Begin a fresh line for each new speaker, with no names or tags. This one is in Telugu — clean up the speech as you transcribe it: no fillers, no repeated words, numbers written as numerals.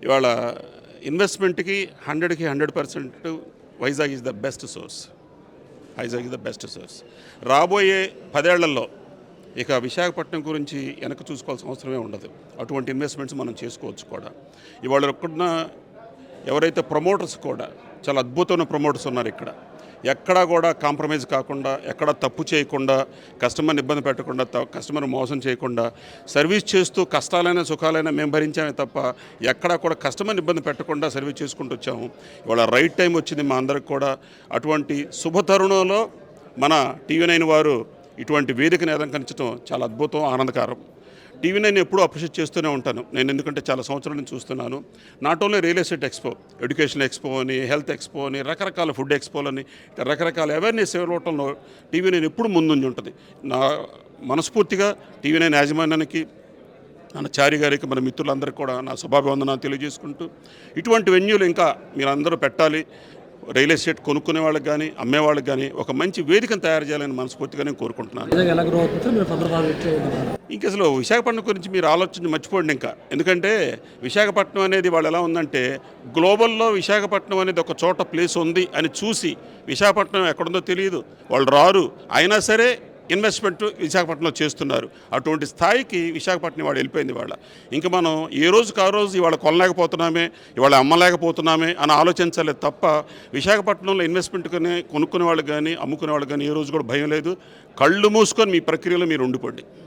ఇవాళ ఇన్వెస్ట్మెంట్కి 100కి 100% Vizag is the best source. Vizag is the best source. రాబోయే 10 ఏళ్లలో ఇక విశాఖపట్నం గురించి వెనక్కి చూసుకోవాల్సిన అవసరమే ఉండదు. అటువంటి ఇన్వెస్ట్మెంట్స్ మనం చేసుకోవచ్చు కూడా. ఇవాళ ఉన్న ఎవరైతే ప్రమోటర్స్ కూడా చాలా అద్భుతమైన ప్రమోటర్స్ ఉన్నారు ఇక్కడ. ఎక్కడా కూడా కాంప్రమైజ్ కాకుండా, ఎక్కడా తప్పు చేయకుండా, కస్టమర్ని ఇబ్బంది పెట్టకుండా, కస్టమర్ మోసం చేయకుండా సర్వీస్ చేస్తూ కష్టాలైనా సుఖాలైనా మేము భరించామే తప్ప ఎక్కడా కూడా కస్టమర్ని ఇబ్బంది పెట్టకుండా సర్వీస్ చేసుకుంటూ వచ్చాము. ఇవాళ రైట్ టైం వచ్చింది మా అందరికి కూడా. అటువంటి శుభ తరుణంలో మన టీవీ9 వారు ఇటువంటి వేదికను అలంకరించడం చాలా అద్భుతం, ఆనందకరం. టీవీ9 ఎప్పుడూ అప్రిషియేట్ చేస్తూనే ఉంటాను నేను, ఎందుకంటే చాలా సంవత్సరాల నుంచి చూస్తున్నాను. Not only real estate expo, education expo అని, హెల్త్ ఎక్స్పో అని, రకరకాల ఫుడ్ ఎక్స్పోలని, రకరకాల అవేర్నెస్ ఇవ్వడంలో టీవీ9 ఎప్పుడు ముందుండి ఉంటుంది. నా మనస్ఫూర్తిగా టీవీ9 యాజమాన్యానికి, మన చారి గారికి, మన మిత్రులందరికీ కూడా నా శుభాభివందనాలు తెలియజేసుకుంటూ, ఇటువంటి వెన్యూలు ఇంకా మీరందరూ పెట్టాలి. రియల్ ఎస్టేట్ కొనుక్కునే వాళ్ళకి కానీ, అమ్మేవాళ్ళకి కానీ ఒక మంచి వేదికను తయారు చేయాలని మనస్ఫూర్తిగా నేను కోరుకుంటున్నాను. ఇంక అసలు విశాఖపట్నం గురించి మీరు ఆలోచించి మర్చిపోండి ఇంకా. ఎందుకంటే విశాఖపట్నం అనేది వాళ్ళు ఎలా ఉందంటే, గ్లోబల్లో విశాఖపట్నం అనేది ఒక చోట ప్లేస్ ఉంది అని చూసి, విశాఖపట్నం ఎక్కడుందో తెలియదు, వాళ్ళు రారు, అయినా సరే ఇన్వెస్ట్మెంట్ విశాఖపట్నంలో చేస్తున్నారు. అటువంటి స్థాయికి విశాఖపట్నం ఇవాళ వెళ్ళిపోయింది. ఇవాళ ఇంకా మనం ఏ రోజుకి ఆ రోజు ఇవాళ కొనలేకపోతున్నామే, ఇవాళ అమ్మలేకపోతున్నామే అని ఆలోచించాలి తప్ప, విశాఖపట్నంలో ఇన్వెస్ట్మెంట్ కానీ కొనుక్కునే వాళ్ళు కానీ, అమ్ముకునే వాళ్ళు కానీ ఏ రోజు కూడా భయం లేదు. కళ్ళు మూసుకొని మీ ప్రక్రియలో మీరు ఉండిపోండి.